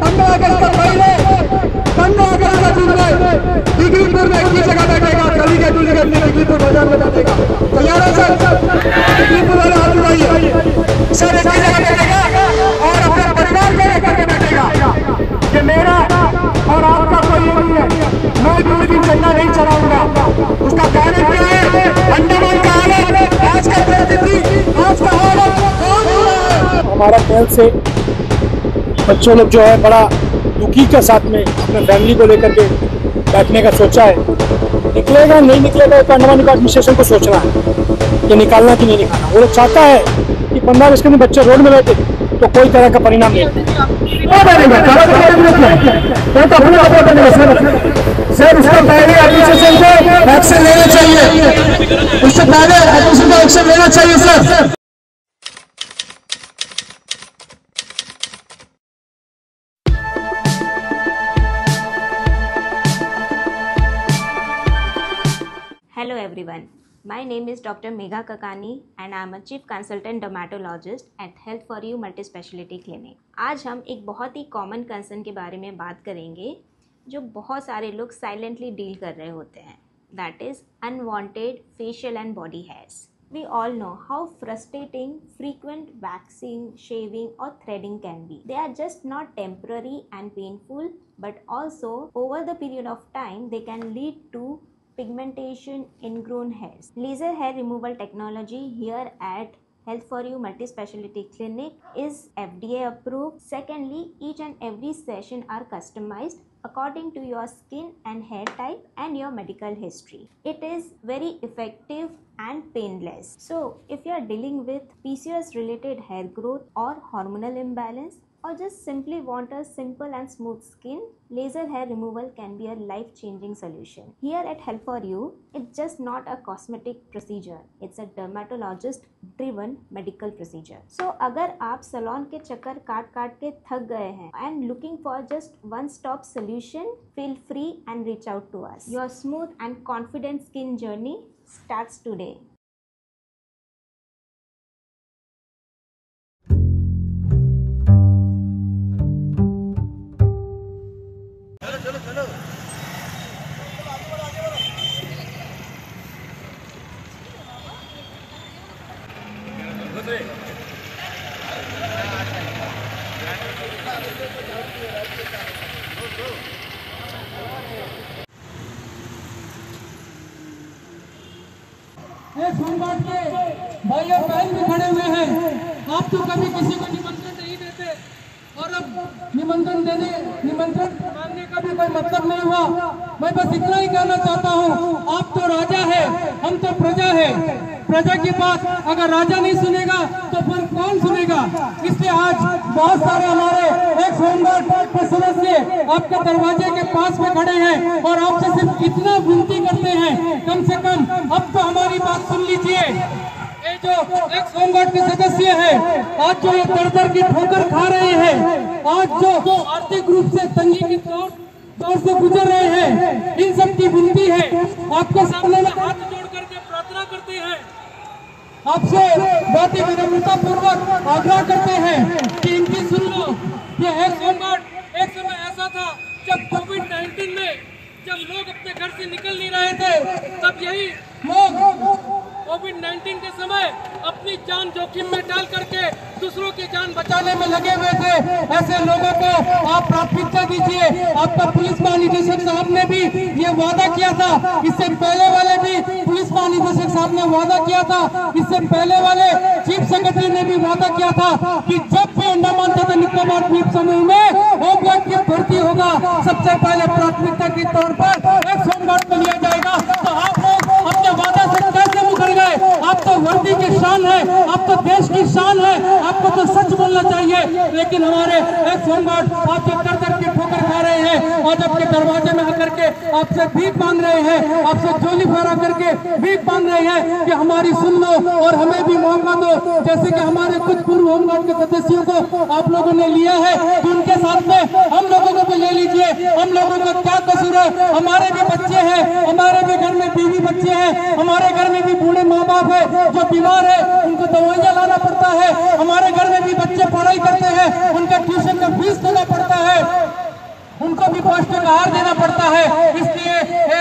15 अगस्त का पहले 15 अगस्त का दिन में डिग्रीपुर में एक जगह बैठेगा, गली के दूसरे डिग्रीपुर बाजार में बैठेगा। तैयार है सर? डिग्रीपुर वाले हाथ उठाइए सर। एक जगह बैठेगा और अपने परिवार को लेकर के बैठेगा कि मेरा और आपका कोई नहीं है, मैं दूसरे दिन झंडा नहीं चलाऊंगा। उसका कारण क्या है? अंडमान का हालत, आज का परिस्थिति, आज का हालत कौन हुआ है? हमारा पहल से बच्चों लोग जो है बड़ा दुखी के साथ में अपने फैमिली को लेकर के बैठने का सोचा है। निकलेगा नहीं निकलेगा एक अंडमान निकोबार एडमिनिस्ट्रेशन को सोचना है कि निकालना कि नहीं निकालना। वो लोग चाहता है कि 15 अगस्त के दिन बच्चे रोड में बैठे तो कोई तरह का परिणाम नहीं सर। उसको पहले एडमिनिस्ट्रेशन को एक्शन लेना चाहिए, उससे पहले एडमिनिस्ट्रेशन को एक्शन लेना चाहिए sir. Hello everyone, my name is Dr. Megha Kakani and I am a Chief Consultant Dermatologist at Health for You Multispeciality Clinic। आज हम एक बहुत ही कॉमन कंसर्न के बारे में बात करेंगे जो बहुत सारे लोग साइलेंटली डील कर रहे होते हैं, that is unwanted facial and body hairs. We all know how frustrating frequent waxing, shaving or threading can be. They are just not temporary and painful, but also over the period of time they can lead to pigmentation, ingrown hairs. Laser hair removal technology here at Health for You Multispeciality Clinic is FDA approved. Secondly, each and every session are customized according to your skin and hair type and your medical history. It is very effective and painless. So, if you are dealing with PCOS related hair growth or hormonal imbalance, or just simply want a simple and smooth skin, laser hair removal can be a life-changing solution. Here at Health for You, it's just not a cosmetic procedure. It's a dermatologist-driven medical procedure. So, अगर आप salon के चक्कर काट के थक गए हैं and looking for just one-stop solution, feel free and reach out to us. Your smooth and confident skin journey starts today. Home guard के भाई और बहन भी खड़े हुए हैं। आप तो कभी किसी को निमंत्रण नहीं देते और अब निमंत्रण मांगने का भी कोई मतलब नहीं हुआ। मैं बस इतना ही कहना चाहता हूँ, आप तो राजा है, हम तो प्रजा है। प्रजा की बात अगर राजा नहीं सुनेगा तो फिर कौन सुनेगा? इसलिए आज बहुत सारे हमारे एक्स होमगार्ड के सदस्य आपके दरवाजे के पास में खड़े हैं और आपसे सिर्फ इतना विनती करते हैं, कम से कम अब तो हमारी बात सुन लीजिए। ये जो एक्स होमगार्ड के सदस्य हैं, आज जो ये दर की ठोकर खा रहे हैं, आज जो आर्थिक रूप से तंगी की दौर से गुजर रहे हैं, इन सब की विनती है, आपके सामने में हाथ जोड़ करके प्रार्थना करते हैं, आपसे बहुत ही विनम्रता पूर्वक आग्रह करते हैं कि इनकी सुन लो। ये एक्स होमगार्ड एक समय ऐसा था जब कोविड-19 में जब लोग अपने घर से निकल नहीं रहे थे, तब यही लोग कोविड-19 के समय अपनी जान जोखिम में डाल करके दूसरों की जान बचाने में लगे हुए थे। ऐसे लोगों को आप प्राथमिकता दीजिए। आपका पुलिस महानिदेशक साहब ने भी ये वादा किया था, इससे पहले वाले भी पुलिस महानिदेशक साहब ने वादा किया था, इससे पहले वाले चीफ सेक्रेटरी ने भी वादा किया था कि जब भी अंडमान तथा निकोबार द्वीप समूह में होमगार्ड की भर्ती होगा, सबसे पहले प्राथमिकता के तौर पर एक्स होमगार्ड को लिया जाएगा। तो आप लोग अपने वादा से कैसे मुकर गए? आप तो वर्दी की शान है, आप तो देश की शान है, आपको तो सच बोलना चाहिए। लेकिन हमारे एक्स होमगार्ड आप जो दर की ठोकर खा रहे हैं और आपके दरवाजे में आकर के आपसे भीख मांग रहे हैं, आपसे झोली फहरा करके भीख मांग रहे हैं कि हमारी सुन लो और हमें भी मौका दो। जैसे कि हमारे कुछ पूर्व होमगार्ड के सदस्यों को आप लोगों ने लिया है, तो उनके साथ में हम लोगों को भी ले लीजिए। हम लोगों को क्या कसूर है? हमारे भी बच्चे हैं, हमारे भी घर में बीवी बच्चे हैं, हमारे घर में भी बूढ़े माँ बाप है जो बीमार है, उनको दवाइयाँ लाना पड़ता है। हमारे घर में भी बच्चे पढ़ाई करते हैं, उनका ट्यूशन का फीस देना पड़ता है। भी पौष्टिक आहार देना पड़ता है। इसलिए हे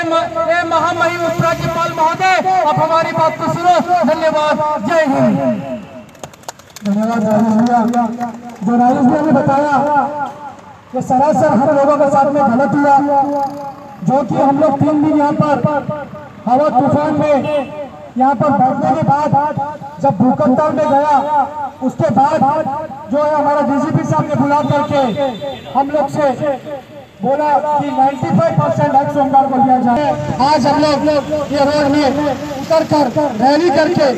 महामहिम उपराज्यपाल महोदय, आप हमारी बात को सुनो। धन्यवाद। जय हिंद। धन्यवाद राजेश भैया। जो राजेश भैया ने बताया कि सरासर हम लोगों के साथ में गलत हुआ, जो कि हम लोग 3 दिन यहाँ पर हवा तूफान में यहाँ पर बैठने के बाद जब भूकंप में गया, उसके बाद जो है हमारा डीजीपी साहब ने बुला करके हम लोग से बोला कि 95% एक्ट सोमवार को लिया जाए। आज हम लोग ये रोड में उतर कर रैली करके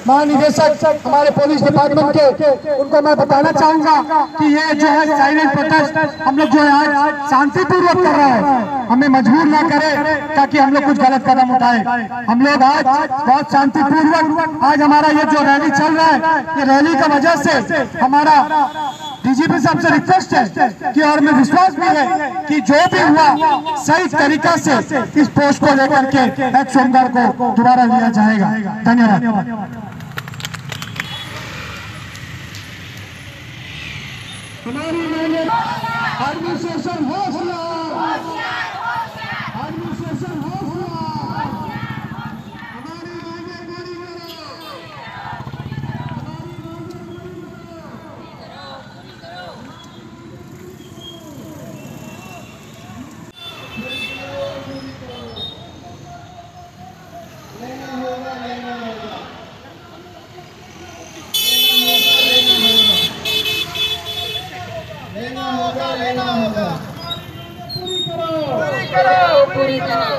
महानिदेशक हमारे पुलिस डिपार्टमेंट के उनको मैं बताना चाहूंगा कि ये जो है साइलेंट प्रोटेस्ट हम लोग जो है आज शांतिपूर्वक कर रहे हैं, हमें मजबूर ना करें ताकि हम लोग कुछ गलत कदम उठाए। हम लोग आज बहुत शांतिपूर्वक आज हमारा ये जो रैली चल रहा है, ये रैली का वजह से हमारा डीजीपी साहब से रिक्वेस्ट है कि और हमें विश्वास भी है कि जो भी हुआ सही तरीका से इस पोस्ट को लेकर के एक सोमवार को दोबारा लिया जाएगा। धन्यवाद। हमारी एडमिनिस्ट्रेशन हौसला, एडमिनिस्ट्रेशन हौसला,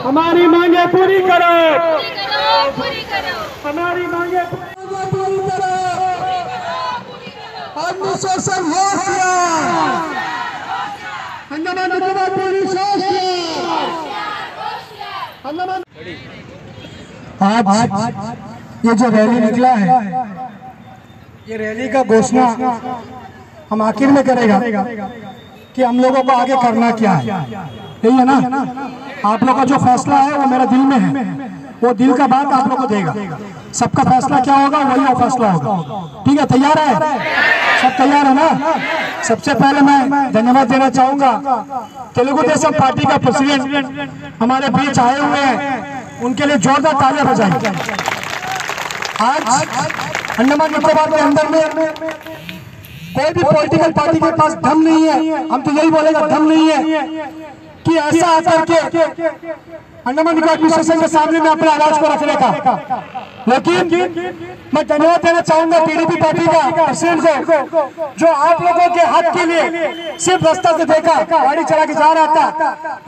हमारी मांगे पूरी करो। हमारी मांगे पूरी करो, हमारी मांगे पूरी करो। एडमिनिस्ट्रेशन अंडमान निकोबार पुलिस आज ये जो रैली निकला है, ये रैली का घोषणा हम आखिर में करेगा कि हम लोगों को आगे करना क्या है। यही है ना, आप लोग का जो फैसला है वो मेरे दिल में है, वो दिल का बात आप लोग को देगा। सबका फैसला क्या होगा वही वो फैसला होगा। ठीक है, तैयार है? सब तैयार है ना? सबसे पहले मैं धन्यवाद देना चाहूंगा तेलुगु देशम पार्टी का प्रेसिडेंट हमारे बीच आए हुए हैं, उनके लिए जोरदार तालियां बजाइए। आज अंडमान निकोबार के अंदर में कोई भी पॉलिटिकल पार्टी के पास दम नहीं है, हम तो यही बोलेगा दम नहीं है कि ऐसा आकर के अंडमान निकोबार एडमिनिस्ट्रेशन के सामने में अपने आवाज को रखने का। लेकिन मैं धन्यवाद देना चाहूंगा टीडीपी पार्टी का प्रेसिडेंट को, जो आप लोगों के हक के लिए सिर्फ रास्ता से देखा, गाड़ी चला के जा रहा था,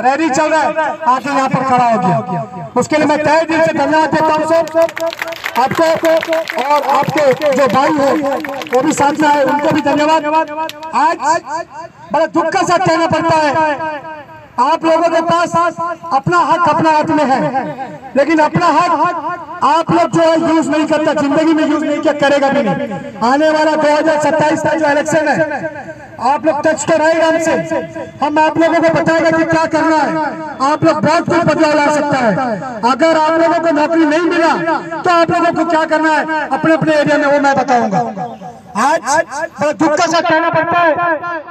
रैली चल रहा है, आके यहाँ पर खड़ा हो गया। उसके लिए मैं तहे दिल से धन्यवाद देता हूँ सर आपको, और आपके जो भाई है वो भी साथ में आए, उनको भी धन्यवाद। आज बड़ा दुख का साथ कहना पड़ता है, आप लोगों के पास अपना हक अपना हाथ में है, लेकिन अपना हक आप लोग जो है यूज नहीं करता, जिंदगी में यूज नहीं किया, करेगा भी नहीं। आने वाला 2027 का जो इलेक्शन है, आप लोग टच तो रहेगा हमसे, हम आप लोगों को बताएगा कि क्या करना है। आप लोग बहुत कुछ बदलाव ला सकता है। अगर आप लोगों को नौकरी नहीं मिला तो आप लोगों को क्या करना है अपने अपने एरिया में, वो मैं बताऊंगा। आज बड़ा दुख का साथ कहना पड़ता है,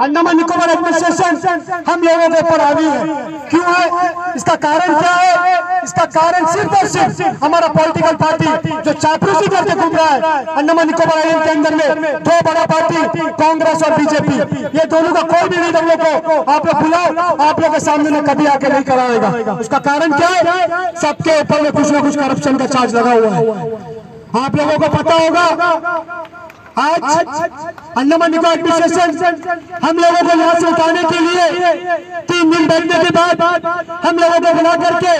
अंडमान निकोबार एडमिनिस्ट्रेशन हम लोगों के ऊपर हावी है। क्यों है? इसका कारण क्या है? इसका कारण सिर्फ और सिर्फ हमारा पॉलिटिकल पार्टी जो चापलूसी करके घूम रहा है। अंडमान निकोबार आइलैंड के अंदर में दो बड़ा पार्टी कांग्रेस और बीजेपी, ये दोनों का कोई भी लीडर लोग को आप लोग बुलाओ, आप लोग के सामने में कभी आके नहीं कराएगा। उसका कारण क्या है? सबके ऊपर में कुछ ना कुछ करप्शन का चार्ज लगा हुआ है। आप लोगों को पता होगा आज अंडमान निकोबार एडमिनिस्ट्रेशन हम लोगों को यहाँ से उठाने के लिए 3 दिन बैठने के बाद हम लोगों को बुला करके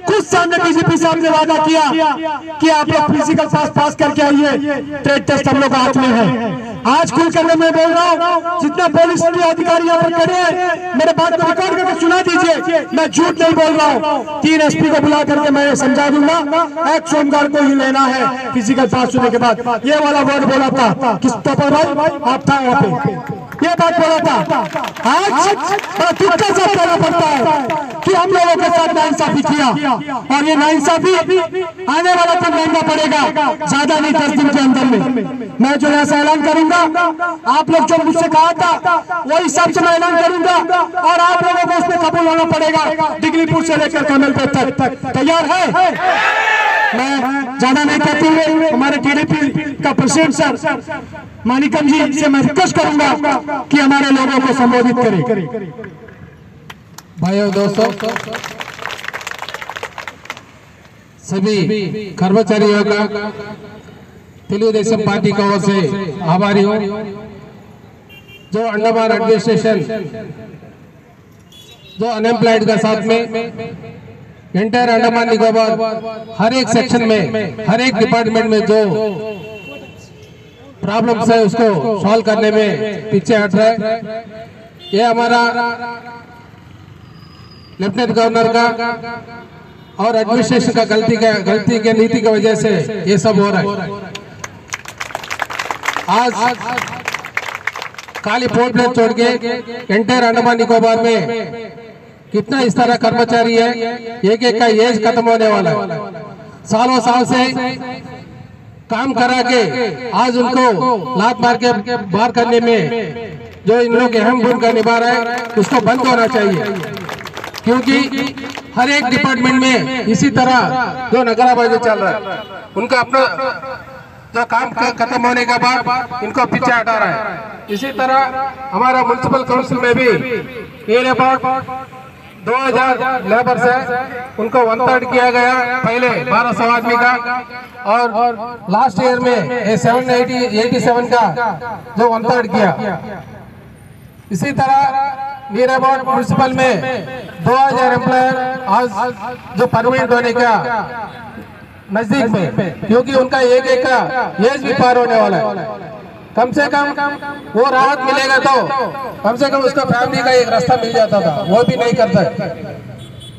कुछ सामने डीजीपी साहब ने वादा किया कि आप लोग फिजिकल पास करके आइए, ट्रेड टेस्ट हम लोग हाथ में है। आज खुल कर मैं बोल रहा हूँ, जितना पुलिस के अधिकारी यहाँ पर खड़े हैं, मेरे बात को रिकॉर्ड करके सुना दीजिए, मैं झूठ नहीं बोल रहा हूँ। 3 एसपी को बुला करके मैं समझा दूंगा, एक सोमवार को ही लेना है फिजिकल पास होने के बाद। ये वाला वर्ड बोला था किस तो पर भाई आप था वहाँ पे। ये बात बोला था। आज बड़ा दुख के साथ कहना पड़ता है कि हम लोगों के साथ नाइंसाफी किया और ये नाइंसाफी आने वाला दिन महंगा पड़ेगा, ज्यादा नहीं 10 दिन के अंदर में। मैं जो यहाँ से ऐलान करूंगा, आप लोग जो मुझसे कहा था वही हिसाब से मैं ऐलान करूंगा और आप लोगों को उसमें कबूल होना पड़ेगा। डिग्रीपुर से लेकर कमलपुर तक तैयार है। मैं ज्यादा नहीं कहते हुए हमारे टीडीपी का प्रेसिडेंट सर मानिकम जी से मैं रिक्वेस्ट करूंगा कि हमारे लोगों को संबोधित करें। भाइयों दोस्तों, सभी कर्मचारियों का तेलुगुदेशम पार्टी की ओर से आभारी हूँ। जो अंडमान एडमिनिस्ट्रेशन जो अनएम्प्लॉयड का साथ में एंटायर अंडमान निकोबार हर एक सेक्शन में, हर एक डिपार्टमेंट में जो प्रॉब्लम्स है उसको सॉल्व करने में पीछे हट रहा है। ये हमारा लेफ्टिनेंट गवर्नर का और एडमिनिस्ट्रेशन का गलती के नीति की वजह से ये सब हो रहा है। आज खाली पोर्ट ब्लेयर छोड़ के एंटायर अंडमान निकोबार में कितना इस तरह कर्मचारी है, एक एक का एज खत्म होने वाला है। सालों साल से काम करा के आज उनको लात मार के बाहर करने में जो इन लोग अहम भूमिका निभा रहा है उसको बंद होना चाहिए। क्योंकि हर एक डिपार्टमेंट में इसी तरह जो नगराबाजी चल रहा है, उनका अपना जो काम खत्म होने के बाद इनको पीछे हटा रहा है। इसी तरह हमारा म्युनिसिपल काउंसिल में भी नियर अबाउट 2000 लेबर्स है, उनको 1/3 किया गया पहले 1200 आदमी का, और लास्ट ईयर में 787 का जो 1/3 किया। इसी तरह नियर अबाउट म्युनिसिपल में 2000 एम्प्लॉयर आज जो परमानेंट होने का नजदीक में, क्योंकि उनका एक का एज भी पार होने वाला है। कम से कम वो राहत मिलेगा तो कम से कम उसका फैमिली का एक रास्ता मिल जाता था, वो भी नहीं करता है।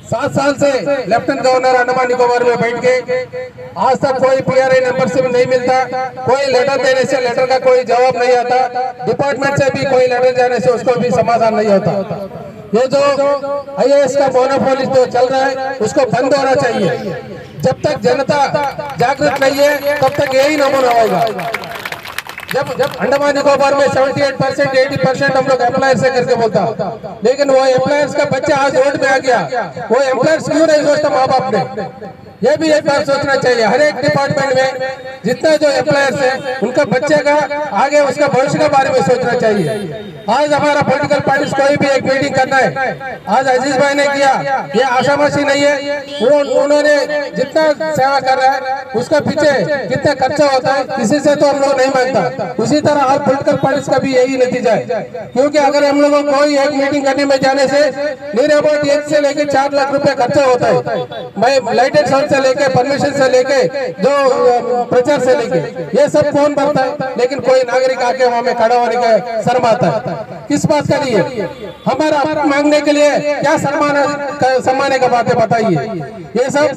7 साल से लेफ्टिनेंट गवर्नर अंडमान निकोबार में बैठ के आज तक कोई पीआरआई मेंबरशिप नहीं मिलता, कोई लेटर देने से लेटर का कोई जवाब नहीं आता, डिपार्टमेंट से भी कोई लेटर जाने से उसको भी समाधान नहीं होता। ये जो आईएएस का मोनोपोली जो चल रहा है उसको बंद होना चाहिए। जब तक जनता जागृत नहीं है तब तक यही नमूना होगा। जब अंडमान निकोबार में 78% 80% हम लोग एम्प्लॉयर से करके बोलता, लेकिन वो एम्प्लॉयर्स का बच्चा आज रोड में आ गया, वो एम्प्लॉयर्स क्यों नहीं सोचता माँ बाप ने? ये भी एक बात सोचना चाहिए। हर एक डिपार्टमेंट में जितना जो एम्प्लॉयर्स है उनका बच्चे का आगे उसका भविष्य के बारे में सोचना चाहिए। आज हमारा पॉलिटिकल पार्टी कोई भी एक मीटिंग करना है, आज अजीज भाई ने किया, ये आशामाशी नहीं है। वो उन्होंने जितना सेवा कर रहा है उसका पीछे कितना खर्चा होता है किसी से तो हम लोग नहीं मांगता। उसी तरह आज पॉलिटिकल पार्टी का भी यही नतीजा है। क्योंकि अगर हम लोगों को कोई एक मीटिंग करने में जाने से नियर अबाउट 1 से लेकर 4 लाख रुपए खर्चा होता है। मैं लाइटेड साउंड से लेके, परमिशन से लेके, जो प्रचार से लेके, ये सब कौन भरता है? लेकिन कोई नागरिक आके वहां में खड़ा होने का शर्म आता है। किस बात का लिए? हमारा मांगने के लिए क्या सम्माने का बातें बताइए। ये सब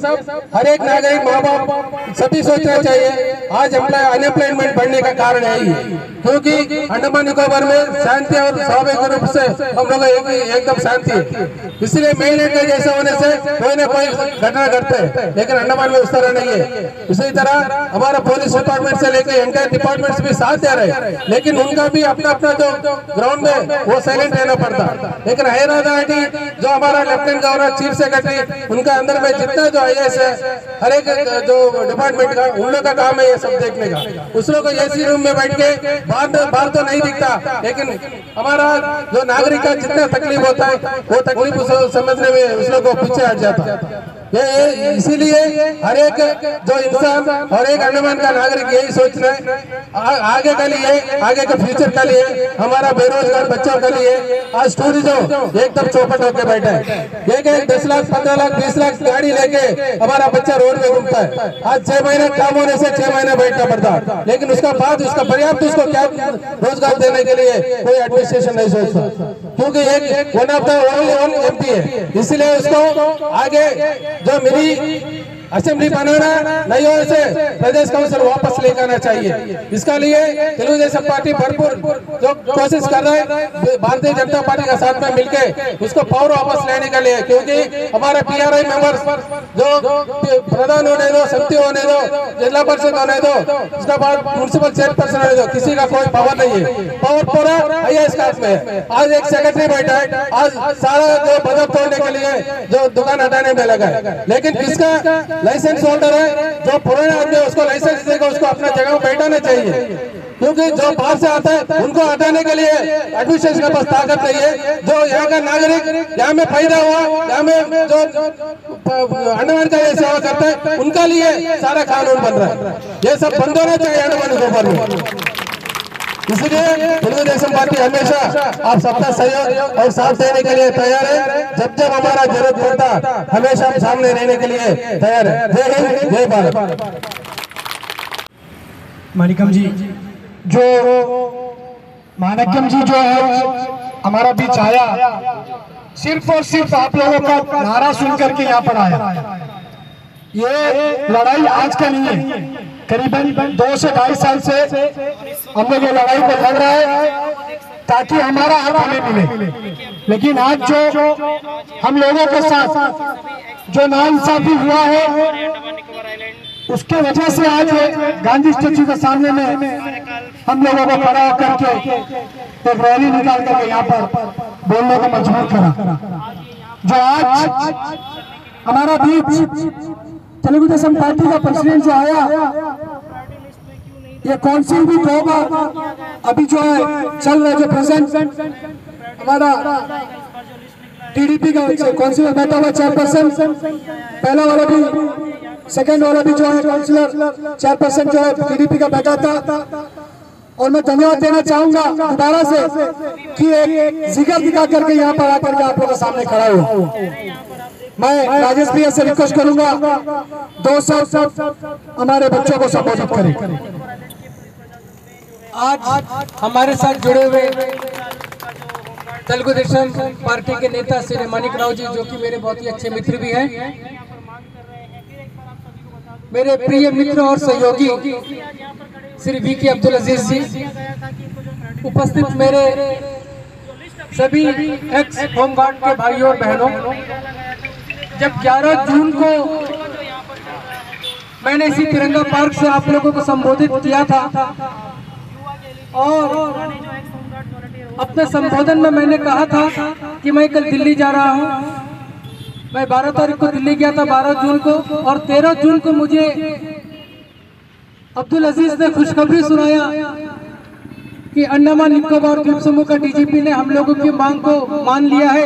हर एक नागरिक, माँ बाप सभी सोचना चाहिए। आज अनएम्प्लॉयमेंट बढ़ने का कारण यही है, क्योंकि अंडमान निकोबार में शांति और स्वाभाविक रूप से हम लोग एकदम शांति है। इसलिए मेनलैंड के जैसे होने से कोई ना कोई घटना घटते हैं, लेकिन अंडमान में उस तरह नहीं है। इसी तरह हमारा पुलिस डिपार्टमेंट से लेकर एंटायर डिपार्टमेंट्स भी साथ दे रहे हैं, लेकिन उनका भी अपना अपना जो ग्राउंड में वो साइलेंट रहना पड़ता। लेकिन हैदराबादी जो हमारा लेफ्टिनेंट गवर्नर, चीफ सेक्रेटरी, उनका अंदर में जितना जो आईएएस है, हर एक जो डिपार्टमेंट का उन लोग का काम है ये सब देखने का। उस लोग को एसी रूम में बैठ के बाहर तो नहीं दिखता, लेकिन हमारा जो नागरिक का जितना तकलीफ होता है वो तकलीफ समझने में उस लोग को पीछे हट जाता है। ये इसीलिए हर एक जो इंसान और एक अंडमान का नागरिक यही सोचना है आगे के लिए, आगे के फ्यूचर के लिए, हमारा बेरोजगार बच्चों के लिए। आज टूरिज्म एकदम चौपट होकर बैठा है। एक 10 लाख 15 लाख 20 लाख गाड़ी लेके हमारा बच्चा रोड में घूमता है। आज 6 महीने काम होने से 6 महीने बैठना पड़ता है, लेकिन उसका बाद उसका पर्याप्त उसको क्या रोजगार देने के लिए कोई एडमिनिस्ट्रेशन नहीं सोचता, क्योंकि एक one of the only MP है। इसलिए उसको आगे जो मिली असेंबली बनाना नहीं हो से प्रदेश काउंसिल वापस लेकर आना चाहिए। इसका लिए तेलुगुदेशम पार्टी भरपूर जो कोशिश कर रहा है भारतीय जनता पार्टी के साथ में मिलके उसको पावर वापस लेने के लिए, क्योंकि हमारे PRI मेंबर्स जो प्रधान होने दो, समिति होने दो, जिला परिषद होने दो, उसके बाद म्युनिसिपल चेयरपर्सन होने दो, किसी का कोई पावर नहीं है, पावर पूरा IAS का हाथ में है। आज एक सेक्रेटरी बैठा है, आज सारा जो बजट तोड़ने के लिए जो दुकान हटाने में लगा है, लेकिन किसका लाइसेंस होल्डर है जो पुराने आदमी है उसको लाइसेंस देकर उसको अपना जगह बैठाना चाहिए, क्योंकि जो बाहर से आता है उनको हटाने के लिए एडमिनिस्ट्रेशन के पास ताकत नहीं है। जो यहाँ का नागरिक यहाँ में पैदा हुआ, यहाँ में जो अंडमान का ये सेवा करता है उनका लिए सारा कानून बन रहा है, ये सब बंद होना चाहिए अंडमान निकोबार में। इसलिए तेलुगुदेशम पार्टी हमेशा आप सबका सहयोग और साथ देने के लिए तैयार है। जब जब हमारा जरूरत पड़ता हमेशा हम सामने रहने के लिए तैयार है। जय हिंद, जय भारत। मानिकम जी, जो मानिकम जी जो है हमारा बीच आया, सिर्फ और सिर्फ आप लोगों का नारा सुन करके यहाँ पर आया। ये लड़ाई आज का नहीं है, करीबन 2 से 2.5 साल से हम लोग ये लड़ाई को लड़ रहे हैं ताकि हमारा हक हमें मिले। लेकिन आज जो हम लोगों के साथ जो नाइंसाफी हुआ है उसके वजह से आज गांधी स्टेच्यू के सामने में हम लोगों को खड़ा करके एक रैली निकाल करके यहाँ पर बोलने को मजबूर करा। जो आज हमारा बीच तेलुगुदेशम पार्टी का प्रेसिडेंट जो आया, ये काउंसिल भी 2 बार अभी जो है चल रहा है, जो प्रेजेंट हमारा TDP का काउंसिलर बैठा हुआ चेयरपर्सन, पहला वाला भी सेकंड वाला भी जो है काउंसिलर चेयरपर्सन जो है TDP का बैठा था। और मैं धन्यवाद देना चाहूंगा दोबारा से कि एक जिगर दिखा करके यहाँ पर आकर के आप लोगों के सामने खड़ा हुआ। मैं राजेश भैया से रिक्वेस्ट करूंगा 2 शब्द हमारे बच्चों को संबोधित करें। आज हमारे साथ जुड़े हुए तेलुगुदेशम पार्टी के नेता श्री मानिक राव जी, जो कि मेरे बहुत ही अच्छे मित्र भी हैं, मेरे प्रिय मित्र और सहयोगी श्री VK अब्दुल अजीज जी, उपस्थित मेरे सभी एक्स होमगार्ड के भाइयों और बहनों, जब 11 जून को मैंने इसी तिरंगा पार्क से आप लोगों को संबोधित किया था और अपने संबोधन में मैंने कहा था कि मैं कल दिल्ली जा रहा हूं। मैं 12 तारीख को दिल्ली गया था, 12 जून को, और 13 जून को मुझे अब्दुल अजीज ने खुशखबरी सुनाया कि अंडमान निकोबार द्वीप समूह का DGP ने हम लोगों की मांग को मान लिया है,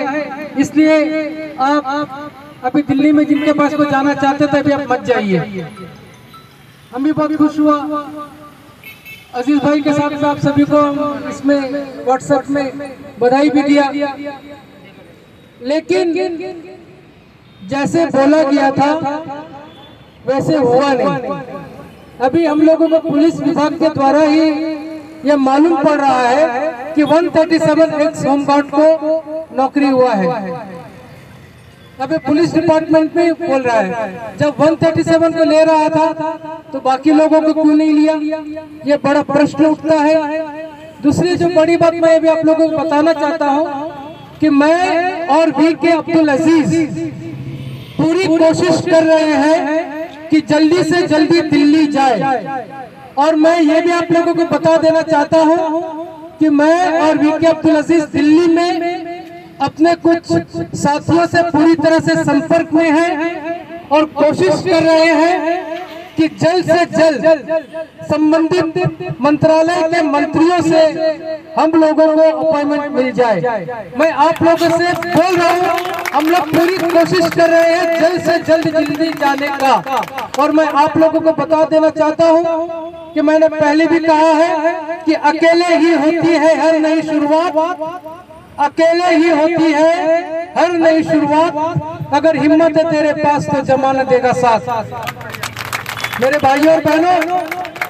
इसलिए आप अभी दिल्ली में जिनके पास को जाना चाहते थे अभी आप मत जाइए। हम भी बहुत खुश हुआ। अजीज भाई के साथ आप सभी को इसमें WhatsApp में बधाई भी दिया, लेकिन जैसे बोला गया था वैसे हुआ नहीं। अभी हम लोगों को पुलिस विभाग के द्वारा ही यह मालूम पड़ रहा है कि 137 एक्स होमगार्ड को नौकरी हुआ है। अभी पुलिस डिपार्टमेंट में बोल रहा है, जब 137 को ले रहा था तो बाकी लोगों को क्यों नहीं लिया, ये बड़ा प्रश्न उठता है। दूसरी जो बड़ी बात मैं भी आप लोगों को बताना चाहता हूँ कि मैं और VK अब्दुल अजीज पूरी कोशिश कर रहे हैं कि जल्दी से जल्दी दिल्ली जाए, और मैं ये भी आप लोगों को बता देना चाहता हूँ कि मैं और VK अब्दुल अजीज दिल्ली में अपने कुछ साथियों से पूरी तरह से संपर्क में हैं और कोशिश कर रहे हैं कि जल्द से जल्द संबंधित मंत्रालय के मंत्रियों से हम लोगों को अपॉइंटमेंट मिल जाए। मैं आप लोगों से बोल रहा हूँ, हम लोग पूरी कोशिश कर रहे हैं जल्द से जल्द दिल्ली जाने का। और मैं आप लोगों को बता देना चाहता हूँ कि मैंने पहले भी कहा है कि अकेले ही होती है हर नई शुरुआत, अकेले ही होती है हर नई शुरुआत, अगर हिम्मत है तेरे पास तो जमाना देगा साथ। मेरे भाइयों और बहनों,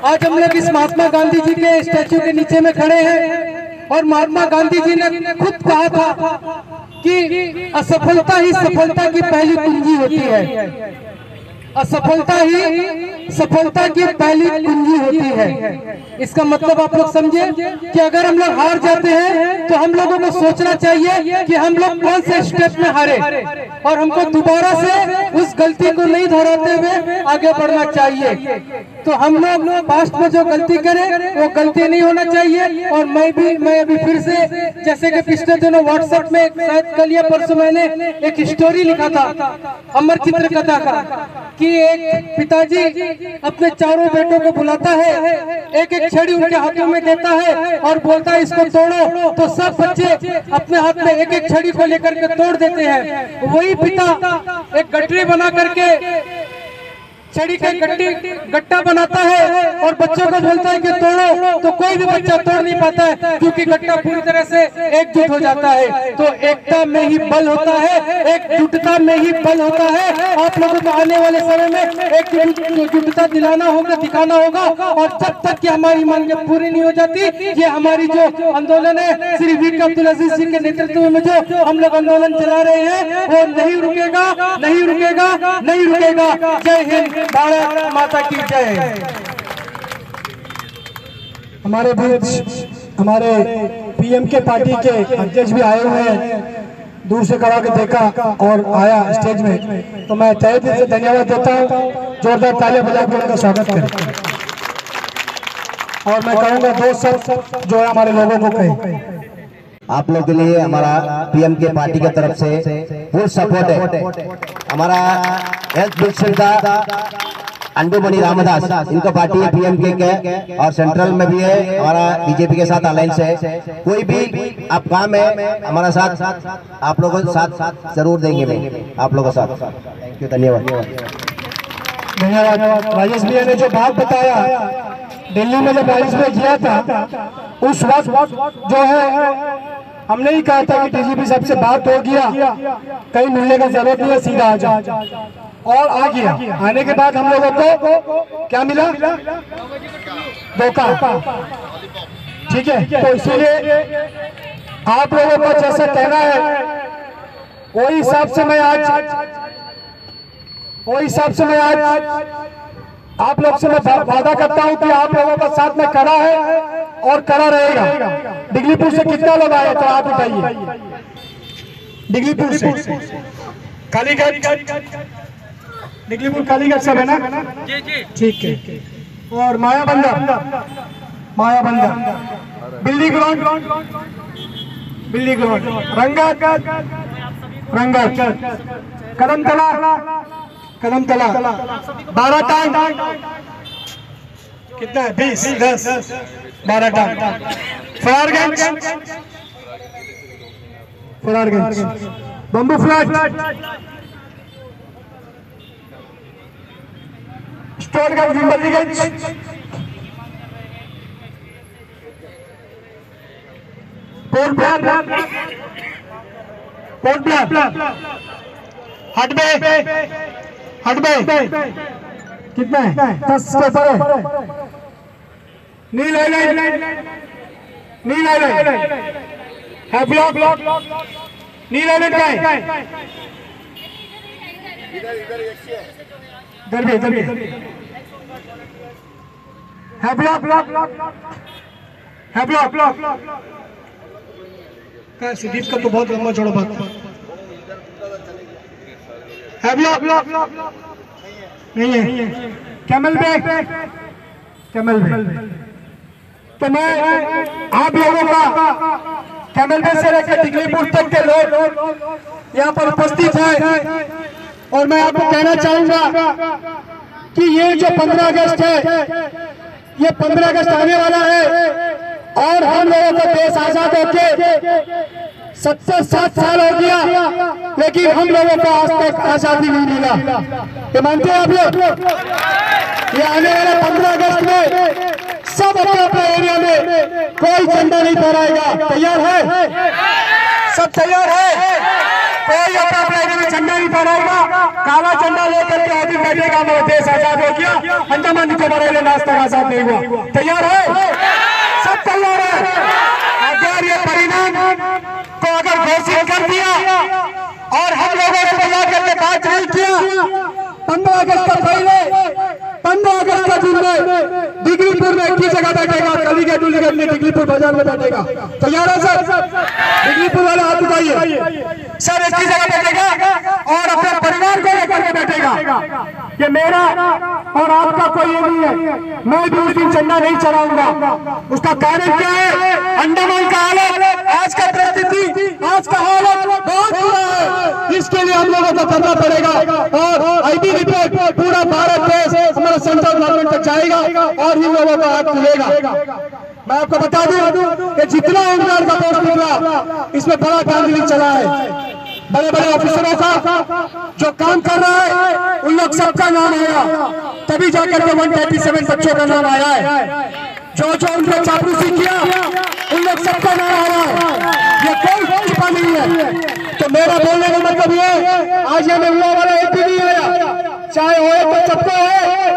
आज हम लोग इस महात्मा गांधी जी के स्टैचू के नीचे में खड़े हैं और महात्मा गांधी जी ने खुद कहा था कि असफलता ही सफलता की पहली कुंजी होती है। असफलता ही सफलता की पहली कुंजी होती है। इसका मतलब आप लोग समझे कि अगर हम लोग हार जाते हैं तो हम लोगों को सोचना चाहिए कि हम लोग कौन से स्टेप में हारे और हमको दोबारा से उस गलती को नहीं दोहराते हुए आगे बढ़ना चाहिए। तो हम लोग पास्ट में जो गलती करें वो गलती नहीं होना चाहिए। और मैं अभी फिर से, जैसे कि पिछले दिनों व्हाट्सएप में शायद कल या परसों मैंने एक स्टोरी लिखा था अमर चित्र कथा का, कि एक पिताजी अपने चारों बेटों को बुलाता है, एक एक छड़ी उनके हाथों में देता है और बोलता है इसको तोड़ो। तो सब बच्चे अपने हाथ में एक एक छड़ी को लेकर के तोड़ देते हैं। वही पिता एक गठरी बना करके छड़ी का गट्टा बनाता है और बच्चों को बोलता है कि तोड़ो, तो कोई भी बच्चा तोड़ नहीं पाता है क्योंकि गट्टा पूरी तरह से एकजुट हो जाता है। तो एकता में ही बल होता है, एकजुटता में ही बल होता है। आप लोगों को आने वाले समय में एकजुटता दिलाना होगा, दिखाना होगा। और जब तक कि हमारी मांगे पूरी नहीं हो जाती, ये हमारी जो आंदोलन है श्री वीर अब्दुल अजीज जी के नेतृत्व में जो हम लोग आंदोलन चला रहे हैं वो नहीं रुकेगा, नहीं रुकेगा, नहीं रुकेगा। जय हिंद, भारत माता की जय। हमारे बीच हमारे पीएमके पार्टी के अध्यक्ष भी आए हुए हैं, दूर से खड़ा के देखा और आया स्टेज में, तो मैं तहे दिल से धन्यवाद देता हूँ। जोरदार तालियां बजा के उनका स्वागत करें। और मैं कहूँगा दो शब्द जो है हमारे लोगों को कहें। आप लोग के लिए हमारा पीएमके पार्टी की तरफ से फुल सपोर्ट है। हमारा हेल्थ मिनिस्टर अंडुमणि रामदास, इनका पार्टी है पीएमके के और सेंट्रल में भी है, हमारा बीजेपी के साथ अलायंस है। कोई भी आप काम है हमारा साथ आप लोगों के साथ जरूर देंगे, मैं आप लोगों के साथ। थैंक यू, धन्यवाद। धन्यवाद। राजेश भैया ने जो बात बताया, दिल्ली में जब बारिश में किया था उस वक्त जो है हमने ही कहा था कि डीजीपी साहब से बात हो गया, कहीं मिलने का जरूरत नहीं है, सीधा आ जाओ। और आ गया। आने के बाद हम लोगों को क्या मिला? धोखा। ठीक है, तो इसीलिए आप लोगों को जैसा कहना है वही हिसाब से मैं आज आप लोग से मैं वादा करता हूं कि आप लोगों का साथ में खड़ा है और खड़ा रहेगा। डिगलीपुर से कितना लोग आए तो आप बताइए। डिगलीपुर से कालीगंज, डिगलीपुर कालीगंज सब है ना? ठीक है। और मायाबंदर, बिल्ली ग्राउंड, रंगत, कदमतला, बाराटांग, कितना है? 20, 10, Baratang, Ferrargunj, Bamboo Flat, Stewartgunj, Wimberlygunj, Port Blair, Hut Bay, कितना है? 10 के ऊपर है। नील आइलैंड है, ब्लॉक नील आइलैंड का है। इधर भी है ब्लॉक का। सुदीप का तो बहुत लंबा चौड़ा बात है। ब्लॉक नहीं है। कैमल बैग, तो मैं आप लोगों का कैमल बैग से लेकर डिगलीपुर तक के लोग यहाँ पर उपस्थित हैं और मैं आपको कहना चाहूंगा कि ये जो 15 अगस्त है, ये 15 अगस्त आने वाला है और हम लोगों को देश आजाद होके 77 साल हो गया, लेकिन हम लोगों को आज तक आजादी नहीं मिला। ये मानते हैं आप लोग? ये आने वाले 15 अगस्त में सब अपने अपने एरिया में कोई झंडा नहीं फहराएगा। तैयार है? सब तैयार है? कोई अपने अपने एरिया में झंडा नहीं फहराएगा। काला झंडा लेकर के आदमी बैठेगा, मेरा देश आजाद हो गया, अंडमान निकोबार आइलैंड आज तक आजाद नहीं हुआ। तैयार है? सब तैयार है? अगर ये परिणाम को अगर घोषित कर दिया और हम लोगों को बुला करके बात नहीं किया, 15 अगस्त में डिग्रीपुर में एक ही जगह बैठेगा, कलीगेट उलीगेट में डिग्रीपुर बाजार में बैठेगा। तैयार है सर? डिग्रीपुर वाले हाथ उठाइए। सर एक ही जगह बैठेगा और अपने परिवार को लेकर के बैठेगा। ये मेरा और आपका कोई ये नहीं है, मैं भी उस दिन झंडा नहीं चढ़ाऊंगा। उसका कारण क्या है? अंडमान का हालत, आज का परिस्थिति, आज का हालत बहुत बुरा है। इसके लिए हम लोगों को करना पड़ेगा और आईबी रिपोर्ट पूरा भारत देश हमारा सेंट्रल गवर्नमेंट तक जाएगा और इन लोगों का हाथ खुलेगा। मैं आपको बता दूं कि जितना होमगार्ड का पोस्ट निकला इसमें बड़ा धांधली चला है। बड़े बड़े ऑफिसरों का जो काम कर रहा है उन लोग सबका नाम आया, तभी जाकर के 137 बच्चों का नाम आया है। जो जो उनने चापलूसी किया उन लोग सबका नाम आया है, ये कोई छिपा नहीं है। तो मेरा बोलने का मतलब ये, आज ये मिलने वाला एक भी नहीं आया, चाहे होए तो सबको हो,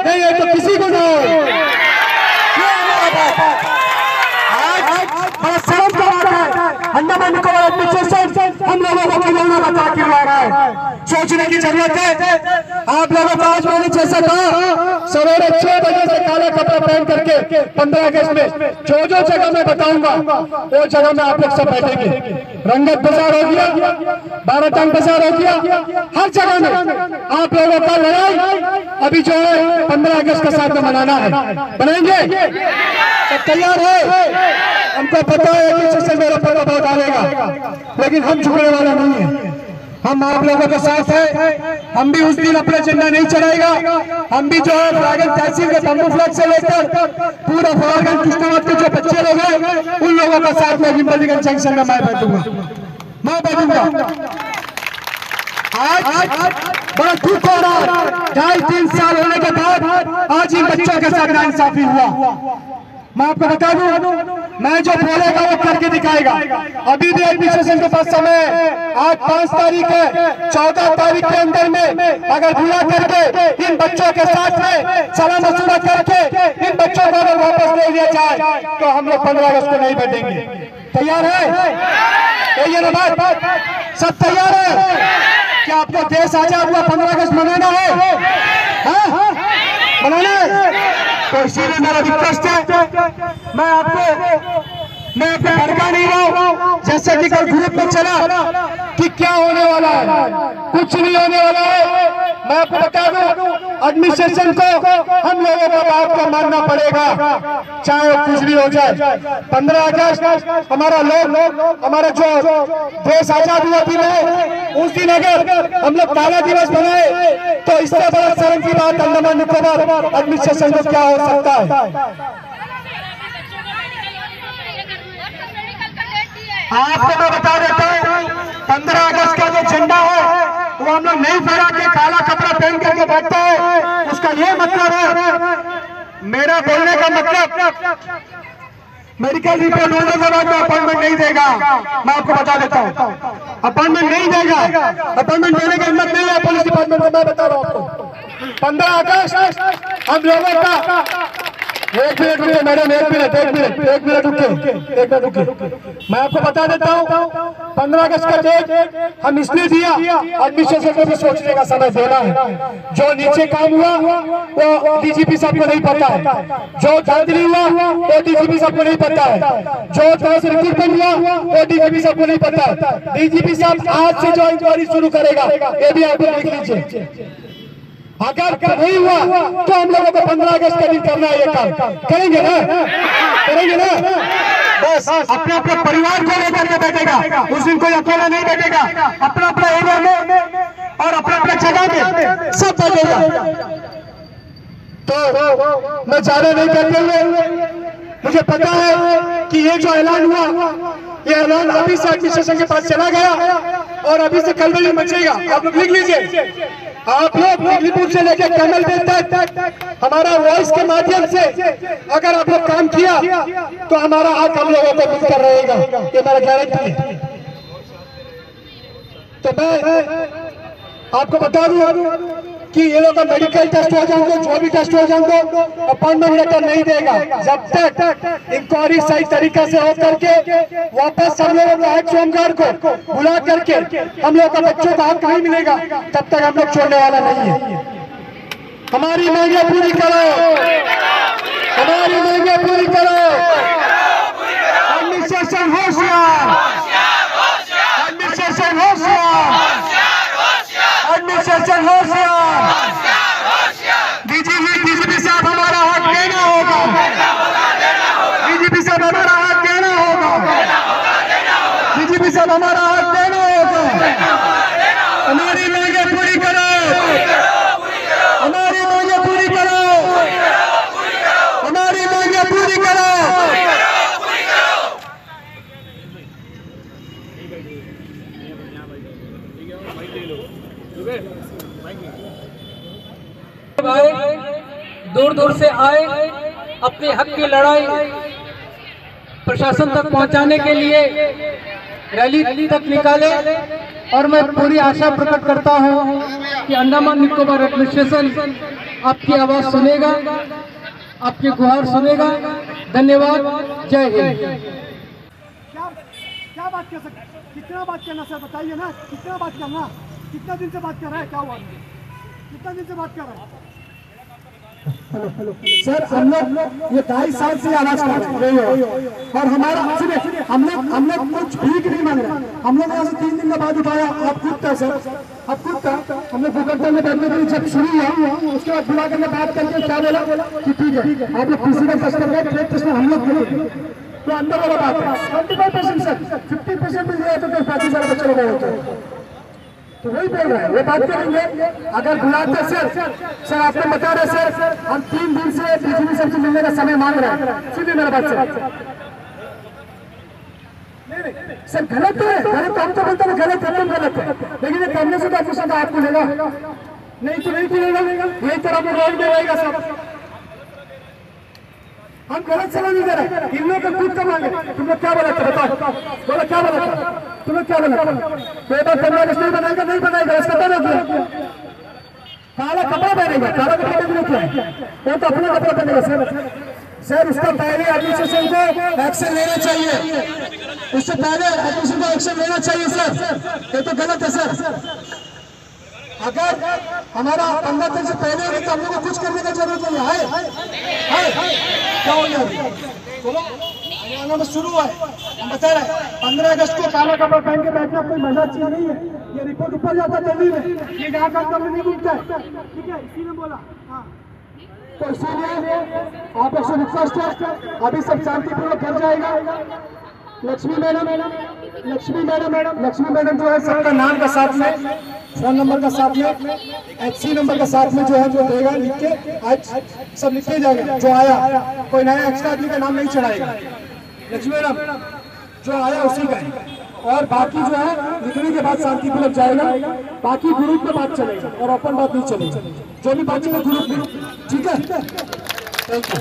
नहीं है तो किसी को ना हो। बड़ा शर्म का बात है, अंडमान निकोबार एडमिनिस्ट्रेशन हम लोगों को खिलौना बता खिलवा रहा है। सोचने की जरूरत है। आप लोगों को आज मैंने जैसा कहा सवेरे 6 बजे से काला कपड़ा पहन करके 15 अगस्त में जो जो जगह मैं बताऊंगा वो जगह में आप लोग सब बैठेंगे। रंगत बाजार हो गया, 12 टांग बाजार हो गया, हर जगह में आप लोगों का लड़ाई अभी जो है 15 अगस्त के साथ में मनाना है। बनाएंगे? सब तैयार है? हमको पता है कि इससे मेरा पता बहुत आएगा, लेकिन हम झुकने वाला नहीं है। हम आप लोगों के साथ हैं। हम भी उस दिन अपना झंडा नहीं चढ़ाएगा। हम भी जो है फ्लैगन तहसील के तंबू फ्लैग से लेकर पूरा फ्लैगन कृष्णावत के जो बच्चे लोग हैं उन लोगों का साथ में विमलगंज जंक्शन में मैं बैठूंगा। आज बड़ा दुख हो रहा है, 2.5-3 साल होने के बाद आज इन बच्चों के साथ नाइंसाफी हुआ। मैं आपको बता दूं, मैं जो बोलेगा वो करके दिखाएगा। अभी भी एडमिनिस्ट्रेशन के पास समय है। आज 5 तारीख है, 14 तारीख के अंदर में अगर बुला करके इन बच्चों के साथ में सलाह मशवरा करके इन बच्चों को अगर वापस ले लिया जाए तो हम लोग 15 अगस्त को नहीं बैठेंगे। तैयार है? ये ना बात, सब तैयार है? क्या आपको देश आजाद हुआ 15 अगस्त मनाना है? मनाना है? तो इसीलिए मेरा रिक्वेस्ट है, मैं आपको भड़का नहीं रहा हूं। जैसे कि कल ग्रुप में चला कि क्या होने वाला है, कुछ नहीं होने वाला है। मैं आपको बता दूं, एडमिनिस्ट्रेशन को हम लोगों का बात को मानना पड़ेगा, चाहे वो कुछ भी हो जाए। 15 अगस्त हमारा लोग हमारा जो देश आजाद हुआ दिन है, उस दिन अगर हम लोग काला दिवस बनाए तो इससे बड़ा शर्म की बात अंडमान निकोबार एडमिनिस्ट्रेशन को क्या हो सकता है। आपको मैं बता देता हूँ, 15 अगस्त का जो झंडा है वो हम लोग नहीं फहरा के काला कपड़ा पहन करके बैठते हैं। उसका ये मतलब है, मेरा बोलने का मतलब मेडिकल रिपोर्ट होने के बाद अपॉइंटमेंट नहीं देगा। मैं आपको बता देता हूँ, अपॉइंटमेंट नहीं देगा। अपॉइंटमेंट देने की हिम्मत नहीं है पुलिस डिपार्टमेंट को। मैं बता रहा हूँ आपको, 15 अगस्त हम लोगों का एक मिनट रुके मैडम, एक मिनट रुके। मैं आपको बता देता हूँ, 15 अगस्त का डेट हम इसलिए दिया, एडमिनिस्ट्रेशन को भी सोचने का समय देना है। जो नीचे काम हुआ वो डीजीपी साहब को नहीं पता है, जो धांधली हुआ वो डीजीपी साहब को नहीं पता है, जो तरह से रिक्रूटमेंट हुआ वो डीजीपी साहब को नहीं पता है। डीजीपी साहब आज से जो इंक्वायरी शुरू करेगा ये भी आप लिख लीजिए। अगर नहीं हुआ तो हम लोगों को 15 अगस्त के दिन करना है, ये काम करेंगे ना? बस अपने अपने परिवार को लेकर के बैठेगा, उस दिन कोई अकेला नहीं बैठेगा। अपना अपना एरिया में और अपने अपने जगह में सब बैठेगा। तो मैं ज्यादा नहीं करते हुए, मुझे पता है कि ये जो ऐलान हुआ, ये ऐलान अभी से एडमिनिस्ट्रेशन के पास चला गया और अभी से खलबली मचेगा। आप लोग लिख लीजिए, आप लोग दिल्लीपुर से लेकर कैमल तक हमारा वॉइस के माध्यम से अगर आप लोग काम किया तो हमारा हाथ हम लोगों को मिलकर रहेगा, ये मेरा गारंटी है। तो मैं आपको बता दूं कि ये लोग का मेडिकल टेस्ट हो जाएंगे, जो भी टेस्ट हो जाएंगे, अपॉइंटमेंट लेटर नहीं देगा जब तक इंक्वायरी सही तरीके से हो करके वापस हम लोगों का एक्स होमगार्ड को बुला करके हम लोग का बच्चों का हक नहीं मिलेगा, तब तक हम लोग छोड़ने वाला नहीं है। हमारी मांगे पूरी करो। हमारी मांगे पूरी करो। एडमिनिस्ट्रेशन होशियार, एडमिनिस्ट्रेशन होशियार, एडमिनिस्ट्रेशन होशियार। डीजीपी साहब हमारा हक देना होगा, डीजीपी साहब हमारा हक देना होगा, डीजीपी साहब हमारा हक देना होगा। हमारी मांगे पूरी करो, हमारी मांगे पूरी करो, हमारी मांगे पूरी करो। दूर दूर से आए, अपने हक की लड़ाई प्रशासन तक पहुंचाने के लिए रैली तक निकाले। और मैं पूरी आशा प्रकट करता हूं कि अंडमान निकोबार एडमिनिस्ट्रेशन आपकी आवाज सुनेगा, आपकी गुहार सुनेगा। धन्यवाद, जय हिंद। क्या बात कर सकते, कितना बात करना सर बताइए ना, कितना बात करना, कितना दिन से बात कर रहा है, क्या हुआ, कितना दिन से बात कर रहा है। सर हम लोग ये 2.5 साल से आवाज कर रहे हैं और हमारा हम लोग कुछ भीख नहीं मांग रहे। हम लोग यहाँ से 3 दिन के बाद उठाया, आप खुद था सर, आप खुद था। हम लोग भूखड़ताल में बैठने के लिए जब शुरू हुआ, उसके बाद बुला करके बात करके क्या बोला कि ठीक है आप लोग किसी का प्रश्न करें, प्रश्न हम लोग करेंगे। तो अंदर वाला बात है 25% सर, 50% मिल जाए तो बाकी सारे बच्चों को होता है। तो वही बोल रहे हैं, वो बात करेंगे। अगर बुलाते सर आपको बता रहे सर, हम 3 दिन से डीजीपी साहब से मिलने का समय मांग रहे हैं। सुनिए मेरा बात सर, गलत है, गलत हम तो बोलते हैं गलत है, गलत है, लेकिन ये करने से तो ऑफिसर आपको लेगा नहीं तो नहीं मिलेगा, यही तरह में रोड में रहेगा सब। हम गलत समय नहीं दे रहे, इन लोगों को खुद का मांगे। तुम लोग क्या बोला था, बताओ बोलो क्या बोला था, तुम लोग क्या बोला था। पेपर 15 अगस्त नहीं बनाएगा, नहीं बनाएगा, इसका क्या किया, काला कपड़ा पहनेगा, काला कपड़ा पहनने क्या, वो तो अपना कपड़ा पहनेगा सर। उसका पहले एडमिनिस्ट्रेशन को एक्शन लेना चाहिए, उससे पहले एडमिनिस्ट्रेशन को एक्शन लेना चाहिए सर, ये तो गलत है सर। अगर हमारा 15 दिन से पहले होगी तो हम लोग को कुछ करने का जरूरत नहीं है। क्या हो गया, बोलो हरियाणा में शुरू हुआ है, हम बता रहे हैं 15 अगस्त को काला कपड़ा पहन के बैठना कोई मजा चीज नहीं है। ये रिपोर्ट ऊपर जाता है दिल्ली में, ये यहाँ का अंदर नहीं घूमता है, ठीक है, इसी ने बोला। तो इसीलिए आप लोग से रिक्वेस्ट है, अभी सब शांतिपूर्वक कर जाएगा। लक्ष्मी मैडम जो है सबका नाम का साथ में, फोन नंबर का साथ में, HC नंबर का साथ में जो है जो देगा लिख के, आज सब लिखे जाएगा। जो आया कोई नया एक्स्ट्रा आदमी का नाम नहीं चढ़ाएगा, लक्ष्मी मैडम जो आया उसी का है। और बाकी जो है लिखने के बाद शांतिपूर्वक जाएगा, बाकी ग्रुप में बात चलेगा और ओपन बात नहीं चलेगी, जो भी बात चलेगा ग्रुप में, ठीक है। Thank you.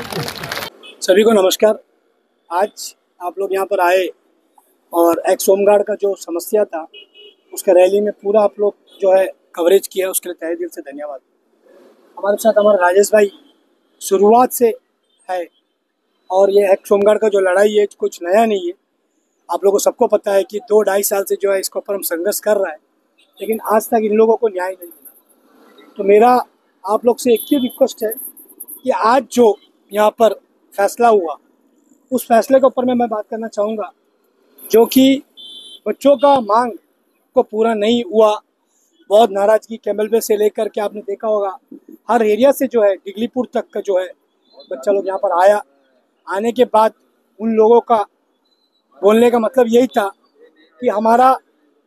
सभी को नमस्कार। आज आप लोग यहाँ पर आए और एक्स होमगार्ड का जो समस्या था उसका रैली में पूरा आप लोग जो है कवरेज किया, उसके लिए तहे दिल से धन्यवाद। हमारे साथ हमारे राजेश भाई शुरुआत से है और ये एक्स होमगार्ड का जो लड़ाई है कुछ नया नहीं है। आप लोगों को सबको पता है कि 2-2.5 साल से जो है इसके ऊपर हम संघर्ष कर रहे हैं, लेकिन आज तक इन लोगों को न्याय नहीं मिला। तो मेरा आप लोग से एक ही रिक्वेस्ट है कि आज जो यहाँ पर फैसला हुआ उस फैसले के ऊपर मैं बात करना चाहूँगा, जो कि बच्चों का मांग को पूरा नहीं हुआ। बहुत नाराजगी कैमलवे से लेकर के आपने देखा होगा हर एरिया से जो है डिगलीपुर तक का जो है बच्चा लोग यहाँ पर आया। आने के बाद उन लोगों का बोलने का मतलब यही था कि हमारा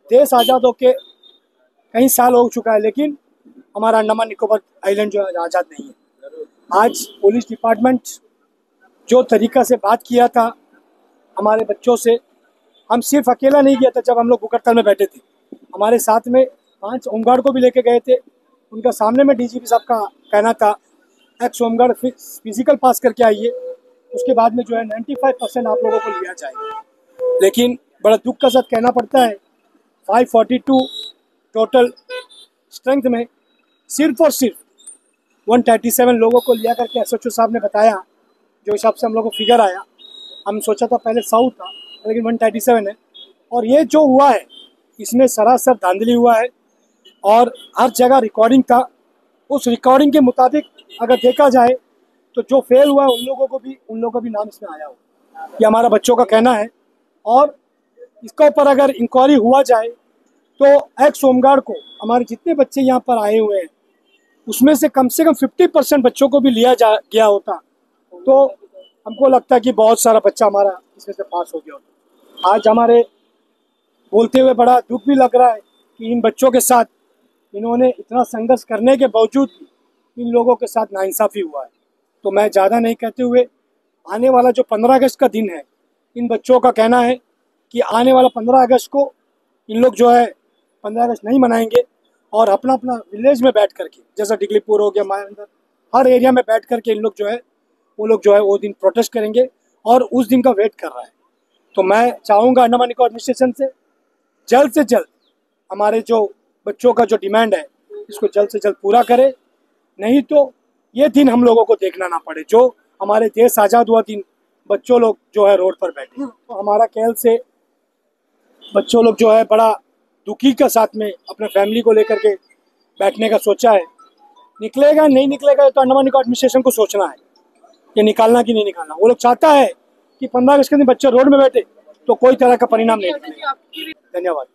देश आज़ाद होके कई साल हो चुका है, लेकिन हमारा अंडमान निकोबार आइलैंड जो है आज़ाद नहीं है। आज पुलिस डिपार्टमेंट जो तरीका से बात किया था हमारे बच्चों से, हम सिर्फ अकेला नहीं किया था। जब हम लोग भूखड़ताल में बैठे थे हमारे साथ में 5 होमगार्ड को भी लेके गए थे, उनका सामने में डीजीपी साहब का कहना था एक्स होमगार्ड फिजिकल पास करके आइए, उसके बाद में जो है 95% आप लोगों को लिया जाएगा। लेकिन बड़ा दुख का साथ कहना पड़ता है 542 टोटल स्ट्रेंथ में सिर्फ और सिर्फ 137 लोगों को लिया करके एसएचओ साहब ने बताया, जो हिसाब से हम लोगों को फिगर आया। हम सोचा था पहले 100 था, लेकिन 137 है। और ये जो हुआ है इसमें सरासर धांधली हुआ है और हर जगह रिकॉर्डिंग था। उस रिकॉर्डिंग के मुताबिक अगर देखा जाए तो जो फेल हुआ है उन लोगों का भी नाम इसमें आया हो, ये हमारा बच्चों का कहना है। और इसके ऊपर अगर इंक्वायरी हुआ जाए तो एक्स होमगार्ड को हमारे जितने बच्चे यहाँ पर आए हुए हैं उसमें से कम 50% बच्चों को भी लिया गया होता तो हमको लगता है कि बहुत सारा बच्चा हमारा इसमें से पास हो गया होता। आज हमारे बोलते हुए बड़ा दुख भी लग रहा है कि इन बच्चों के साथ इन्होंने इतना संघर्ष करने के बावजूद इन लोगों के साथ नाइंसाफ़ी हुआ है। तो मैं ज़्यादा नहीं कहते हुए आने वाला जो 15 अगस्त का दिन है, इन बच्चों का कहना है कि आने वाला 15 अगस्त को इन लोग जो है 15 अगस्त नहीं मनाएंगे और अपना अपना विलेज में बैठ करके, जैसा डिगलीपुर हो गया, मायानगर, हर एरिया में बैठ करके इन लोग जो है वो दिन प्रोटेस्ट करेंगे और उस दिन का वेट कर रहा है। तो मैं चाहूँगा अंडमान निकोबार एडमिनिस्ट्रेशन से जल्द हमारे जो बच्चों का जो डिमांड है इसको जल्द से जल्द पूरा करे, नहीं तो ये दिन हम लोगों को देखना ना पड़े जो हमारे देश आज़ाद हुआ दिन बच्चों लोग जो है रोड पर बैठे। तो हमारा ख्याल से बच्चों लोग जो है बड़ा दुखी के साथ में अपने फैमिली को लेकर के बैठने का सोचा है। निकलेगा नहीं निकलेगा तो अंडमान निकोबार एडमिनिस्ट्रेशन को सोचना है ये निकालना कि नहीं निकालना। वो लोग चाहता है कि 15 अगस्त के दिन बच्चे रोड में बैठे तो कोई तरह का परिणाम नहीं निकलेगा। धन्यवाद।